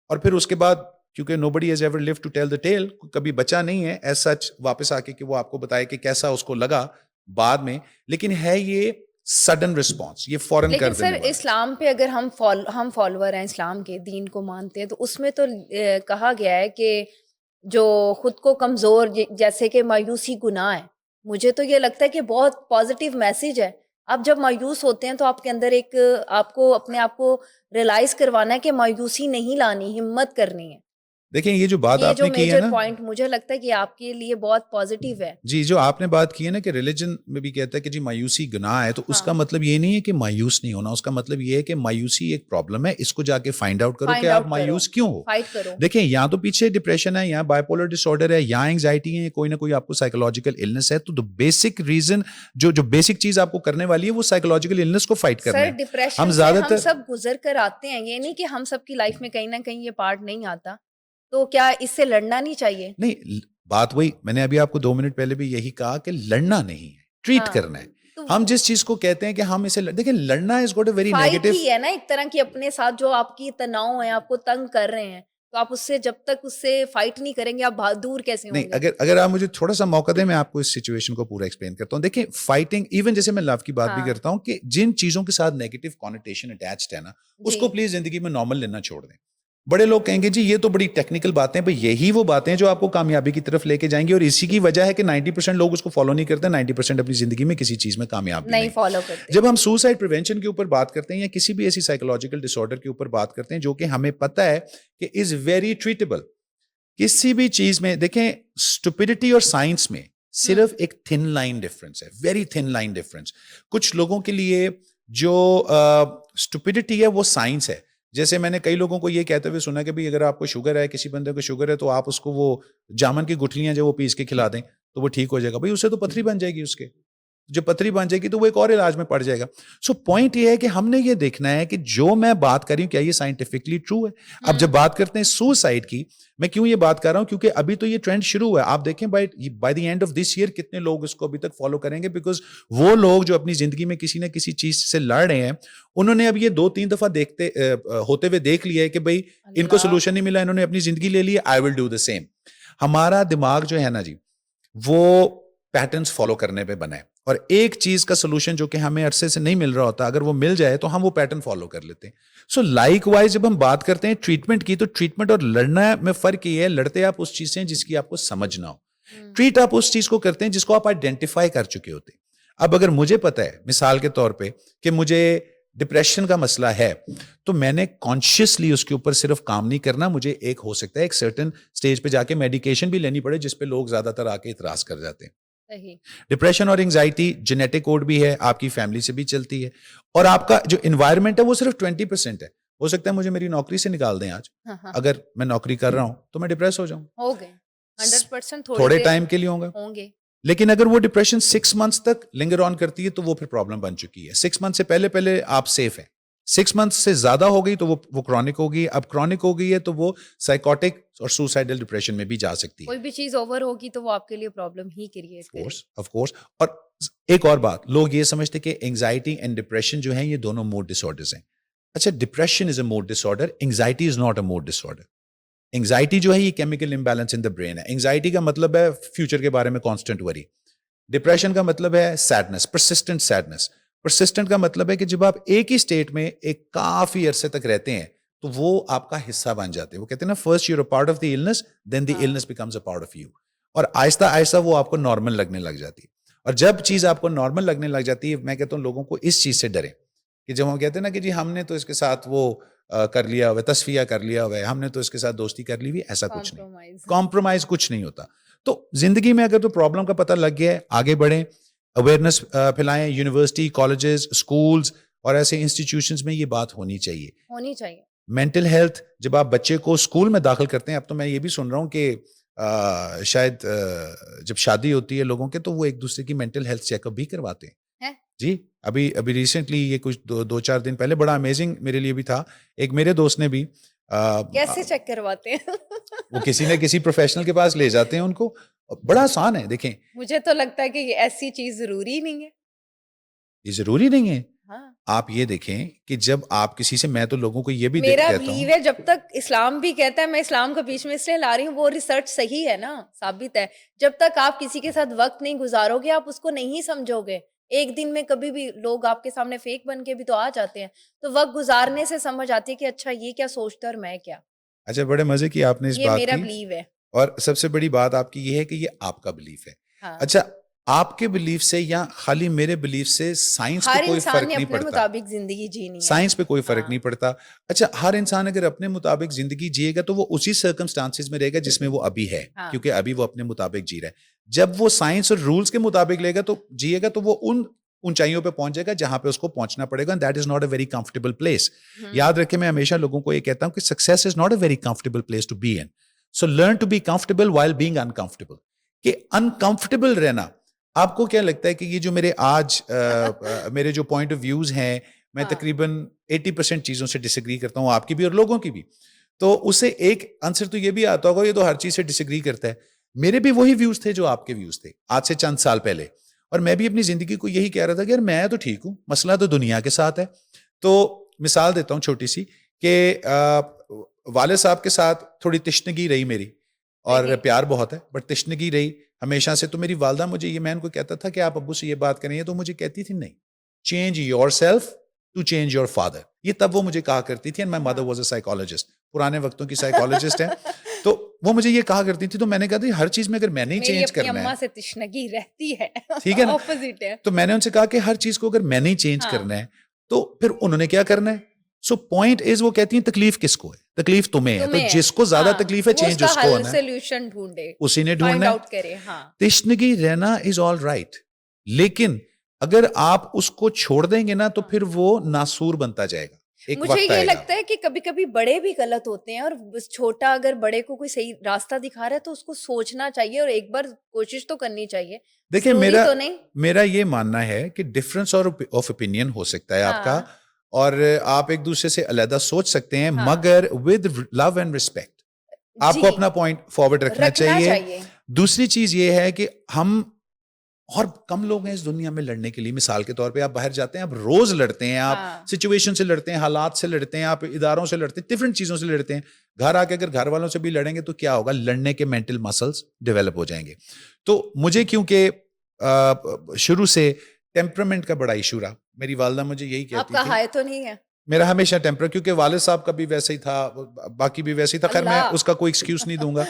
B: اور پھر اس کے بعد کیونکہ nobody has ever lived to tell the tale, کبھی بچا نہیں ہے ایز سچ واپس آ کے کہ وہ آپ کو بتائے کہ کیسا اس کو لگا بعد میں, لیکن ہے یہ سڈن رسپانس, یہ فوراً کر دینے والا.
A: لیکن سر اسلام پہ اگر ہم فالوور ہیں, اسلام کے دین کو مانتے ہیں, تو اس میں تو کہا گیا ہے کہ جو خود کو کمزور, جیسے کہ مایوسی گناہ ہے. مجھے تو یہ لگتا ہے کہ بہت پازیٹیو میسج ہے. آپ جب مایوس ہوتے ہیں تو آپ کے اندر ایک, آپ کو اپنے آپ کو ریلائز کروانا ہے کہ مایوسی نہیں لانی, ہمت کرنی ہے.
B: دیکھیں یہ جو بات آپ نے کی ہے نا,
A: پوائنٹ مجھے لگتا ہے کہ آپ کے لیے بہت پازیٹیو ہے.
B: جی, جو آپ نے بات کی ہے نا کہ ریلیجن میں بھی کہتا ہے کہ جی مایوسی گناہ ہے, تو اس کا مطلب یہ نہیں ہے کہ مایوس نہیں ہونا, اس کا مطلب یہ ہے کہ مایوسی ایک پرابلم ہے, اس کو جا کے فائنڈ آؤٹ کرو کہ آپ مایوس کیوں ہو. دیکھیں یا تو پیچھے ڈپریشن ہے, یا بائی پولر ڈس آرڈر ہے, یا اینگزائٹی ہے, کوئی نہ کوئی آپ کو سائیکولوجیکل النس ہے, تو بیسک ریزن جو بیسک چیز آپ کو کرنے والی ہے وہ سائیکولوجیکل النس کو فائٹ کرنا ہے.
A: ڈپریشن ہم زیادہ تر سب گزر کر آتے ہیں, یہ نہیں کہ ہم سب کی لائف میں کہیں نہ کہیں یہ پارٹ نہیں آتا, تو کیا اس سے لڑنا نہیں چاہیے؟
B: نہیں, بات وہی میں نے ابھی آپ کو 2 منٹ پہلے بھی یہی کہا کہ لڑنا نہیں ہے, ٹریٹ کرنا ہے. ہم جس چیز کو کہتے ہیں کہ ہم اسے دیکھیں, لڑنا is got a very negative
A: ہے نا ایک طرح کی اپنے ساتھ, جو آپ کی تناؤ ہے, آپ کو تنگ کر رہے ہیں, تو آپ اس سے جب تک اس سے فائٹ نہیں کریں گے آپ دور کیسے ہوں گے؟
B: نہیں, اگر آپ مجھے تھوڑا سا موقع دیں, میں آپ کو اس سچویشن کو پورا ایکسپلین کرتا ہوں. دیکھیں فائٹنگ, ایون جیسے میں لو کی بات بھی کرتا ہوں, کہ جن چیزوں کے ساتھ نیگیٹو کونوٹیشن اٹیچڈ ہے نا, اس کو پلیز زندگی میں نارمل لینا چھوڑ دیں. بڑے لوگ کہیں گے جی یہ تو بڑی ٹیکنیکل باتیں, بھئی یہی وہ باتیں جو آپ کو کامیابی کی طرف لے کے جائیں گی, اور اسی کی وجہ ہے کہ 90% لوگ اس کو فالو نہیں کرتے, 90% اپنی زندگی میں کسی چیز میں کامیاب نہیں
A: فالو کرتے.
B: جب ہم سوسائڈ پریونشن کے اوپر بات کرتے ہیں یا کسی بھی ایسی سائیکولوجیکل ڈس آرڈر کے اوپر بات کرتے ہیں جو کہ ہمیں پتہ ہے کہ از ویری ٹریٹیبل, کسی بھی چیز میں دیکھیں اسٹوپڈیٹی اور سائنس میں صرف ایک تھن لائن ڈفرنس ہے, ویری تھن لائن ڈفرنس. کچھ لوگوں کے لیے جو اسٹوپڈیٹی ہے وہ سائنس ہے. جیسے میں نے کئی لوگوں کو یہ کہتے ہوئے سنا کہ بھئی اگر آپ کو شوگر ہے, کسی بندے کو شوگر ہے, تو آپ اس کو وہ جامن کی گٹھلیاں جو وہ پیس کے کھلا دیں تو وہ ٹھیک ہو جائے گا. بھئی اس سے تو پتھری بن جائے گی, اس کے جو پتھری بن جائے گی تو وہ ایک اور علاج میں پڑ جائے گا. سو پوائنٹ یہ ہے کہ ہم نے یہ دیکھنا ہے کہ جو میں بات کر رہی ہوں کیا یہ سائنٹیفکلی ٹرو ہے. اب جب بات کرتے ہیں سوسائڈ کی, میں کیوں یہ بات کر رہا ہوں, کیونکہ ابھی تو یہ ٹرینڈ شروع ہوا ہے. آپ دیکھیں by the end of this year کتنے لوگ اس کو ابھی تک فالو کریں گے, بیکاز وہ لوگ جو اپنی زندگی میں کسی نہ کسی چیز سے لڑ رہے ہیں, انہوں نے اب یہ 2-3 دفعہ ہوتے ہوئے دیکھ لیا ہے کہ بھئی ان کو سولوشن نہیں ملا, انہوں نے اپنی زندگی لے لی, آئی ول ڈو دا سیم. ہمارا دماغ جو ہے نا جی, وہ پیٹرنز فالو کرنے پہ بنا ہے, اور ایک چیز کا سولوشن جو کہ ہمیں عرصے سے نہیں مل رہا ہوتا, اگر وہ مل جائے تو ہم وہ پیٹرن فالو کر لیتے ہیں. سو لائک وائز جب ہم بات کرتے ہیں ٹریٹمنٹ کی, تو ٹریٹمنٹ اور لڑنا میں فرق یہ ہے, لڑتے آپ اس چیز سے جس کی آپ کو سمجھ نہ ہو, ٹریٹ آپ اس چیز کو کرتے ہیں جس کو آپ آئیڈینٹیفائی کر چکے ہوتے ہیں. اب اگر مجھے پتا ہے مثال کے طور پہ کہ مجھے ڈپریشن کا مسئلہ ہے تو میں نے کانشیسلی اس کے اوپر صرف کام نہیں کرنا, مجھے ایک ہو سکتا ہے ایک سرٹن سٹیج پہ جا کے میڈیکیشن بھی لینی پڑے, جس پہ لوگ زیادہ تر آ کے اعتراض کر جاتے ہیں. ڈپریشن اور انگزائٹی جینیٹک کوڈ بھی ہے, آپ کی فیملی سے بھی چلتی ہے, اور آپ کا جو انوائرمنٹ ہے وہ صرف 20% ہے. ہو سکتا ہے مجھے میری نوکری سے نکال دیں آج, اگر میں نوکری کر رہا ہوں تو میں ڈپریس ہو جاؤں,
A: 100%
B: تھوڑے ٹائم کے لیے ہوں گے. لیکن اگر وہ ڈپریشن 6 months تک لنگر آن کرتی ہے تو وہ پھر پرابلم بن چکی ہے. 6 months سے پہلے آپ سیف ہیں, 6 months سے زیادہ ہو گئی تو وہ کرونک ہو گئی. اب کرونک ہو گئی ہے تو وہ سائیکوٹک اور سوسائڈل ڈپریشن میں بھی جا سکتی ہے.
A: کوئی بھی چیز اوور ہوگی تو وہ آپ کے لیے پرابلم ہی کریٹ کرے گی.
B: Of course. اور ایک اور بات, لوگ یہ سمجھتے کہ انگزائٹی اینڈ ڈپریشن جو ہیں یہ دونوں موڈ ڈس آرڈرز ہیں. اچھا, depression is a mood disorder, anxiety is not a mood disorder. Anxiety جو ہے یہ chemical imbalance in the brain ہے. انگزائٹی کا مطلب ہے فیوچر کے بارے میں کانسٹنٹ وری. ڈپریشن کا مطلب ہے سیڈنس, پرسسٹنٹ سیڈنس. پرسسٹنٹ کا مطلب ہے کہ جب آپ ایک ہی اسٹیٹ میں ایک کافی عرصے تک رہتے ہیں تو وہ آپ کا حصہ بن جاتے ہیں. وہ کہتے ہیں نا, first you are part of the illness, then the illness becomes a part of you. اور آہستہ آہستہ وہ آپ کو نارمل لگنے لگ جاتی ہے. اور جب چیز آپ کو نارمل لگنے لگ جاتی ہے, میں کہتا ہوں لوگوں کو اس چیز سے ڈریں کہ جب ہم کہتے ہیں نا کہ جی ہم نے تو اس کے ساتھ وہ کر لیا ہوا, تصفیہ کر لیا ہوا ہے, ہم نے تو اس کے ساتھ دوستی کر لی ہوئی, ایسا کچھ نہیں. کمپرومائز کچھ نہیں ہوتا. تو زندگی میں اگر تو پرابلم کا پتہ لگ گیا ہے, آگے بڑھیں, اویئرنیس پھیلائیں. یونیورسٹی, کالجز, اسکولز اور ایسے انسٹیٹیوشنز میں یہ بات ہونی چاہیے. مینٹل ہیلتھ, جب آپ بچے کو اسکول میں داخل کرتے ہیں, اب تو میں یہ بھی سن رہا ہوں کہ شاید جب شادی ہوتی ہے لوگوں کے تو وہ ایک دوسرے کی مینٹل ہیلتھ چیک اپ بھی کرواتے ہیں. جی, ابھی ریسنٹلی یہ کچھ 2-4 دن پہلے بڑا امیزنگ میرے لیے بھی تھا. ایک میرے دوست نے بھی,
A: کیسے چیک کرواتے ہیں؟
B: وہ کسی نہ کسی پروفیشنل کے پاس لے جاتے ہیں ان کو. بڑا آسان ہے. دیکھیں,
A: مجھے تو لگتا ہے کہ یہ ایسی چیز ضروری نہیں ہے.
B: یہ ضروری نہیں ہے. آپ یہ دیکھیں کہ جب آپ کسی سے, میں تو لوگوں کو یہ بھی
A: میرا
B: کہتا ہوں,
A: بلیو ہے جب تک اسلام بھی کہتا ہے, میں اسلام کا بیچ میں اس لیے لا رہی ہوں, وہ ریسرچ صحیح ہے نا, ثابت ہے. جب تک آپ کسی کے ساتھ وقت نہیں گزارو گے آپ اس کو نہیں سمجھو گے. ایک دن میں کبھی بھی لوگ آپ کے سامنے فیک بن کے بھی تو آ جاتے ہیں, تو وقت گزارنے سے سمجھ آتی ہے کہ اچھا یہ کیا سوچتا اور میں کیا.
B: اچھا, بڑے مزے کی آپ نے اس بات کی.
A: یہ میرا بلیو ہے.
B: اور سب سے بڑی بات آپ کی یہ ہے کہ یہ آپ کا بلیف ہے. اچھا, آپ کے بلیف سے یا خالی میرے بلیف سے سائنس پہ کوئی فرق نہیں پڑتا.
A: مطابق زندگی جینی ہے,
B: سائنس پہ کوئی فرق نہیں پڑتا. اچھا, ہر انسان اگر اپنے مطابق زندگی جیے گا تو وہ اسی سرکمسٹانسز میں رہے گا جس میں وہ ابھی ہے, کیونکہ ابھی وہ اپنے مطابق جی رہا ہے. جب وہ سائنس اور رولز کے مطابق لے گا تو جیے گا تو وہ ان اونچائیوں پہ پہنچ جائے گا جہاں پہ اس کو پہنچنا پڑے گا. That is not a very comfortable place. یاد رکھیں, میں ہمیشہ لوگوں کو یہ کہتا ہوں کہ success is not a very comfortable place to be in. So learn to be comfortable while being uncomfortable. کہ انکمفرٹیبل رہنا, آپ کو کیا لگتا ہے کہ یہ جو میرے آج میرے جو پوائنٹ آف ویوز ہیں, میں تقریباً 80% چیزوں سے ڈس ایگری کرتا ہوں, آپ کی بھی اور لوگوں کی بھی. تو اس سے ایک آنسر تو یہ بھی آتا ہوگا یہ تو ہر چیز سے ڈس ایگری کرتا ہے. میرے بھی وہی ویوز تھے جو آپ کے ویوز تھے آج سے چند سال پہلے, اور میں بھی اپنی زندگی کو یہی کہہ رہا تھا کہ یار میں تو ٹھیک ہوں, مسئلہ تو دنیا کے ساتھ ہے. تو مثال دیتا ہوں چھوٹی سی, کہ والد صاحب کے ساتھ تھوڑی تشنگی رہی میری, اور پیار بہت ہے بٹ تشنگی رہی ہمیشہ سے. تو میری والدہ مجھے یہ, میں ان کو کہتا تھا کہ آپ ابو سے یہ بات کریں, تو مجھے کہتی تھی نہیں, change yourself to change your father. یہ تب وہ مجھے کہا کرتی تھی, and my mother was a psychologist, پرانے وقتوں کی سائیکالوجسٹ ہیں. تو وہ مجھے یہ کہا کرتی تھی, تو میں نے کہا تھا ہر چیز میں اگر میں نہیں چینج کرنا ہے,
A: میری اپنی اماں سے تشنگی رہتی ہے,
B: ٹھیک ہے نا,
A: اپوزٹ ہے.
B: تو میں نے ان سے کہا کہ ہر چیز کو اگر میں نہیں چینج کرنا ہے تو پھر انہوں نے کیا کرنا ہے. سو پوائنٹ از, وہ کہتی ہیں تکلیف کس کو ہے, تکلیف تمہیں ہے, تو جس کو زیادہ تکلیف ہے چینج اس کو ہونا ہے,
A: سولوشن ڈھونڈے,
B: اسی نے ڈھونڈنا ہے. تشنگی رہنا از آل رائٹ, لیکن اگر آپ اس کو چھوڑ دیں گے نا تو پھر وہ ناسور بنتا جائے گا.
A: مجھے یہ لگتا ہے کہ کبھی کبھی بڑے بھی غلط ہوتے ہیں, اور چھوٹا اگر بڑے کو کوئی صحیح راستہ دکھا رہا ہے تو اس کو سوچنا چاہیے اور ایک بار کوشش تو کرنی چاہیے.
B: دیکھیں, میرا یہ ماننا ہے کہ ڈفرینس آف اوپینین ہو سکتا ہے آپ کا, اور آپ ایک دوسرے سے علیحدہ سوچ سکتے ہیں, مگر ود لو اینڈ ریسپیکٹ آپ کو اپنا پوائنٹ فارورڈ رکھنا چاہیے. دوسری چیز یہ ہے کہ ہم اور کم لوگ ہیں اس دنیا میں لڑنے کے لیے. مثال کے طور پہ آپ باہر جاتے ہیں, آپ روز لڑتے ہیں, آپ سچویشن سے لڑتے ہیں, حالات سے لڑتے ہیں, آپ اداروں سے لڑتے ہیں, ڈفرینٹ چیزوں سے لڑتے ہیں. گھر آ کے اگر گھر والوں سے بھی لڑیں گے تو کیا ہوگا, لڑنے کے مینٹل مسلس ڈیولپ ہو جائیں گے. تو مجھے کیونکہ شروع سے ٹیمپرمنٹ کا بڑا ایشو رہا, میری والدہ مجھے یہی کہتی تھی.
A: آپ کا ہائی تو نہیں ہے
B: میرا ہمیشہ ٹیمپر, کیونکہ والد صاحب کا بھی ویسے ہی تھا, باقی بھی ویسے ہی تھا. خیر میں اس کا کوئی ایکسکیوز نہیں دوں گا.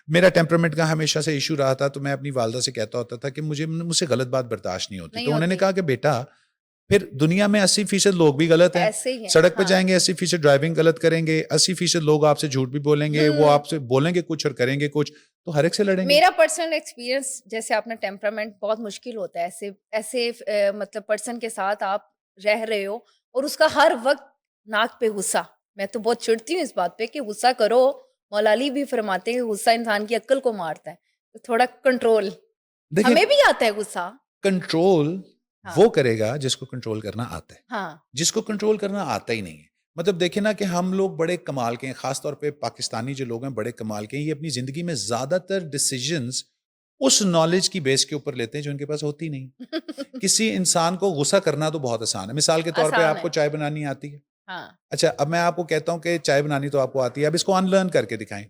B: میرا ٹیمپرمنٹ کا ہمیشہ سے ایشو رہا تھا. تو میں اپنی والدہ سے کہتا ہوتا تھا کہ مجھ سے غلط بات برداشت نہیں ہوتی. تو انہوں نے کہا کہ بیٹا پھر دنیا میں 80% لوگ بھی غلط ہیں,
A: ایسے ہی ہیں.
B: سڑک پہ جائیں گے 80% ڈرائیونگ غلط کریں گے, 80% لوگ آپ سے جھوٹ بھی بولیں گے, وہ آپ سے بولیں گے کچھ اور کریں گے کچھ, تو ہر ایک سے لڑیں گے.
A: میرا پرسنل ایکسپیرینس, جیسے آپ نے ٹیمپرامنٹ بہت مشکل ہوتا ہے ایسے مطلب پرسن کے ساتھ آپ رہ رہے ہو اور اس کا ہر وقت ناک پہ غصہ. میں تو بہت چڑتی ہوں اس بات پہ کہ غصہ کرو, مولا علی بھی فرماتے ہیں کہ غصہ انسان کی عقل کو مارتا ہے, تو تھوڑا کنٹرول. ہمیں بھی آتا ہے غصہ.
B: کنٹرول وہ کرے گا جس کو کنٹرول کرنا آتا ہے,
A: ہاں,
B: جس کو کنٹرول کرنا آتا ہی نہیں ہے. مطلب دیکھیں نا کہ ہم لوگ بڑے کمال کے ہیں, خاص طور پہ پاکستانی جو لوگ ہیں بڑے کمال کے ہیں, یہ اپنی زندگی میں زیادہ تر ڈیسیجنز اس نالج کی بیس کے اوپر لیتے ہیں جو ان کے پاس ہوتی نہیں. کسی انسان کو غصہ کرنا تو بہت آسان ہے. مثال کے طور پہ آپ کو چائے بنانی آتی ہے, اچھا اب میں آپ کو کہتا ہوں کہ چائے بنانی تو آپ کو آتی ہے, اب اس کو ان لرن کر کے دکھائیں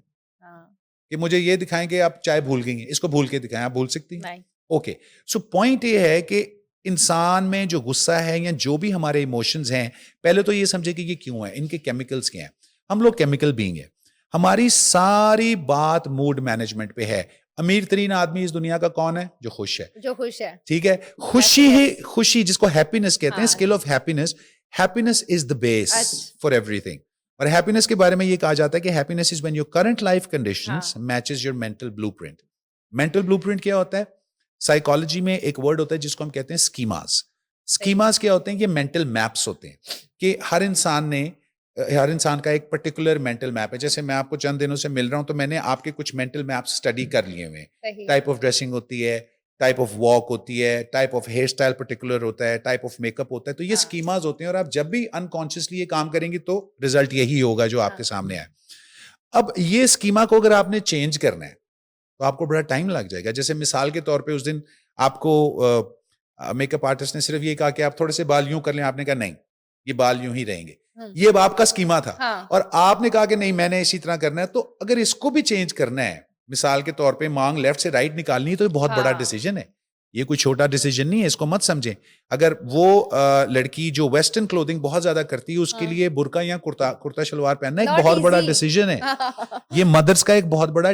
B: کہ مجھے یہ دکھائیں کہ آپ چائے بھول گئی ہیں, اس کو بھول کے دکھائیں, آپ بھول سکتی ہیں؟ اوکے, سو پوائنٹ یہ ہے کہ انسان میں جو غصہ ہے یا جو بھی ہمارے ایموشنز ہیں, پہلے تو یہ سمجھے کہ یہ کیوں ہے, ان کے کیمیکلز کیا ہیں. ہم لوگ کیمیکل بینگ ہیں, ہماری ساری بات موڈ مینجمنٹ پہ ہے. امیر ترین آدمی اس دنیا کا کون ہے؟ جو خوش ہے. جو خوش ہے, ٹھیک ہے, خوشی ہی خوشی جس کو ہیپینس کہتے ہیں, scale of happiness, happiness is the base for everything. اور ہیپینس کے بارے میں یہ کہا جاتا ہے کہ happiness is when your current life conditions matches your mental blueprint. Mental blueprint کیا ہوتا ہے؟ سائیکالوجی میں ایک ورڈ ہوتا ہے جس کو ہم کہتے ہیں اسکیماز. اسکیماز کیا ہوتے ہیں؟ یہ مینٹل میپس ہوتے ہیں کہ ہر انسان کا ایک پرٹیکولر مینٹل میپ ہے. جیسے میں آپ کو چند دنوں سے مل رہا ہوں تو میں نے آپ کے کچھ مینٹل میپس اسٹڈی کر لیے ہوئے ہیں. ٹائپ آف ڈریسنگ ہوتی ہے, ٹائپ آف واک ہوتی ہے, type of hair style particular ہوتا ہے, ٹائپ آف میک اپ ہوتا ہے. تو یہ اسکیماز ہوتے ہیں اور آپ جب بھی انکانشیسلی یہ کام کریں گی تو ریزلٹ یہی ہوگا جو آپ کے سامنے آئے. اب یہ اسکیما کو اگر آپ نے چینج کرنا ہے تو آپ کو بڑا ٹائم لگ جائے گا. جیسے مثال کے طور پہ اس دن آپ کو میک اپ آرٹسٹ نے صرف یہ کہا کہ آپ تھوڑے سے بال یوں کر لیں, آپ نے کہا نہیں یہ بال یوں ہی رہیں گے, یہ اب آپ کا اسکیما تھا, اور آپ نے کہا کہ نہیں میں نے اسی طرح کرنا ہے. تو اگر اس کو بھی چینج کرنا ہے, مثال کے طور پہ مانگ لیفٹ سے رائٹ نکالنی ہے, تو یہ بہت بڑا ڈیسیجن ہے, یہ کوئی چھوٹا ڈیسیجن نہیں ہے, اس کو مت سمجھیں. اگر وہ لڑکی جو ویسٹرن کلودنگ بہت زیادہ کرتی ہے اس کے لیے برقع یا کرتا شلوار پہننا ایک بہت بڑا ڈیسیجن ہے. یہ مدرس کا ایک بہت بڑا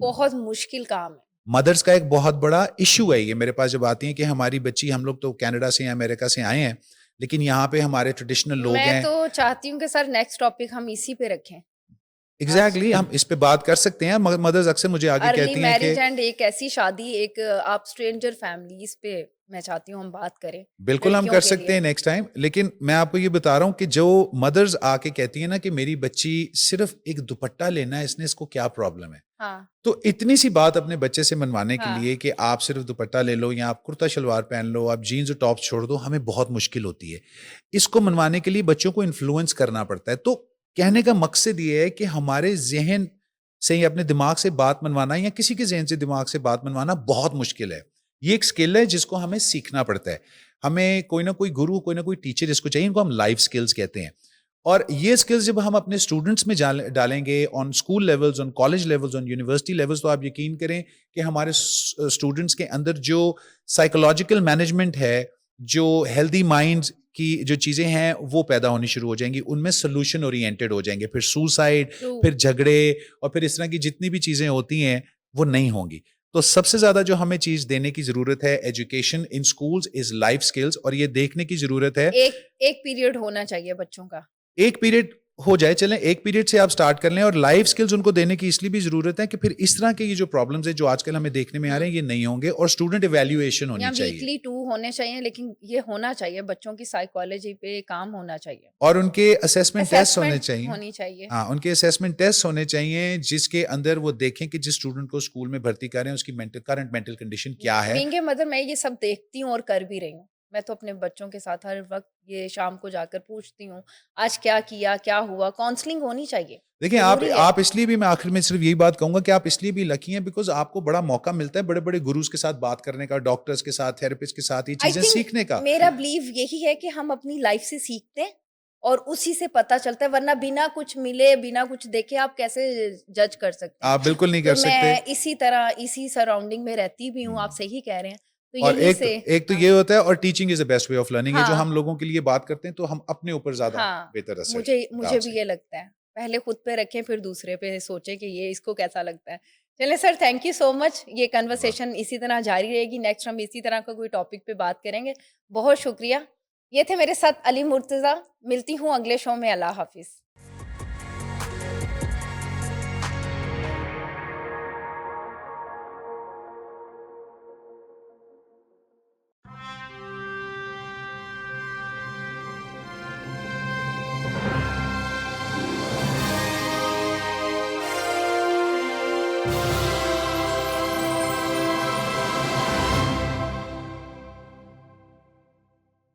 A: بہت مشکل کام ہے,
B: مدرس کا ایک بہت بڑا ایشو ہے. یہ میرے پاس جب آتی ہیں کہ ہماری بچی, ہم لوگ تو کینیڈا سے یا امریکہ سے آئے ہیں, لیکن یہاں پہ ہمارے ٹریڈیشنل لوگ ہیں.
A: میں تو چاہتی ہوں کہ سر نیکسٹ ٹاپک ہم اسی پہ رکھیں.
B: ایگزیکٹلی ہم اس پہ بات کر سکتے ہیں. مدرز اکثر مجھے آگے کہتی ہیں کہ
A: ارلی میرج اینڈ ایک ایسی شادی, ایک آپ اسٹرینجر فیملیز پہ میں چاہتی ہوں ہم بات کریں.
B: بالکل ہم کر سکتے ہیں نیکسٹ ٹائم. لیکن میں آپ کو یہ بتا رہا ہوں کہ جو مدرز آ کے کہتی ہیں نا کہ میری بچی صرف ایک دوپٹہ لینا ہے, اس کو کیا پرابلم ہے, تو اتنی سی بات اپنے بچے سے منوانے کے لیے کہ آپ صرف دوپٹہ لے لو یا آپ کرتا شلوار پہن لو, آپ جینز اور ٹاپس چھوڑ دو, ہمیں بہت مشکل ہوتی ہے. اس کو منوانے کے لیے بچوں کو انفلوئنس کرنا پڑتا ہے. تو کہنے کا مقصد یہ ہے کہ ہمارے ذہن سے یا اپنے دماغ سے بات منوانا یا کسی کے ذہن سے دماغ سے بات منوانا بہت مشکل ہے. یہ ایک اسکل ہے جس کو ہمیں سیکھنا پڑتا ہے. ہمیں کوئی نہ کوئی گرو, کوئی نہ کوئی ٹیچر اس کو چاہیے, ان کو ہم لائف اسکلز کہتے ہیں. اور یہ اسکلز جب ہم اپنے اسٹوڈنٹس میں ڈالیں گے آن اسکول لیولز, آن کالج لیولز, آن یونیورسٹی لیولز, تو آپ یقین کریں کہ ہمارے اسٹوڈنٹس کے اندر جو سائیکولوجیکل مینجمنٹ ہے, جو ہیلدی مائنڈ کی جو چیزیں ہیں وہ پیدا ہونی شروع ہو جائیں گی. ان میں سولوشن اورینٹیڈ ہو جائیں گے. پھر سوسائڈ, پھر جھگڑے اور پھر اس طرح کی جتنی بھی چیزیں ہوتی ہیں وہ نہیں ہوں گی. تو سب سے زیادہ جو ہمیں چیز دینے کی ضرورت ہے education in schools is life skills. اور یہ دیکھنے کی ضرورت ہے,
A: ایک پیریڈ ہونا چاہیے بچوں کا,
B: ایک پیریڈ ہو جائے, چلیں ایک پیریڈ سے آپ سٹارٹ کر لیں. اور لائف سکلز ان کو دینے کی اس لیے بھی ضرورت ہے کہ پھر اس طرح کے یہ جو پرابلمز ہیں جو آج کل ہمیں دیکھنے میں آ رہے ہیں یہ نہیں ہوں گے. اور اسٹوڈنٹ ایویلیویشن ہونی چاہیے,
A: ویکلی 2 ہونے چاہیے, لیکن یہ ہونا چاہیے بچوں کی سائیکالوجی پہ کام ہونا چاہیے.
B: اور ان کے اسیسمنٹ ٹیسٹ ہونے
A: چاہیے.
B: ہاں, ان کے اسیسمنٹ ٹیسٹ ہونے چاہیے جس کے اندر وہ دیکھیں کہ جس اسٹوڈنٹ کو اسکول میں بھرتی کریں اس کی کرنٹ مینٹل کنڈیشن کیا ہے.
A: مطلب میں یہ سب دیکھتی ہوں اور کر بھی رہی ہوں. میں تو اپنے بچوں کے ساتھ ہر وقت یہ شام کو جا کر پوچھتی ہوں آج کیا کیا, کیا ہوا. کاؤنسلنگ ہونی چاہیے.
B: دیکھیں آپ اس لیے بھی, میں آخر میں صرف یہی بات کہوں گا کہ آپ اس لیے بھی لکی ہیں بیکاز آپ کو بڑا موقع ملتا ہے بڑے بڑے گروز کے ساتھ بات کرنے کا, ڈاکٹرز کے ساتھ, تھراپسٹ کے ساتھ, یہ چیزیں سیکھنے کا.
A: میرا بلیو یہی ہے کہ ہم اپنی لائف سے سیکھتے ہیں اور اسی سے پتا چلتا ہے, ورنہ بنا کچھ ملے, بنا کچھ دیکھے آپ کیسے جج کر سکتے ہیں.
B: آپ بالکل نہیں کر سکتے.
A: میں اسی طرح اسی سراؤنڈنگ میں رہتی بھی ہوں. آپ صحیح کہہ رہے ہیں.
B: اور ایک تو یہ ہوتا ہے, اور teaching is the best way of learning ہے جو ہم لوگوں کے لیے بات کرتے ہیں تو ہم اپنے اوپر زیادہ بہتر اثر.
A: مجھے بھی یہ لگتا ہے پہلے خود پہ رکھیں پھر دوسرے پہ سوچیں کہ یہ اس کو کیسا لگتا ہے. چلیں سر, تھینک یو سو مچ. یہ کنورسیشن اسی طرح جاری رہے گی. نیکسٹ ہم اسی طرح کا کوئی ٹاپک پہ بات کریں گے. بہت شکریہ. یہ تھے میرے ساتھ علی مرتضیٰ. ملتی ہوں اگلے شو میں. اللہ حافظ.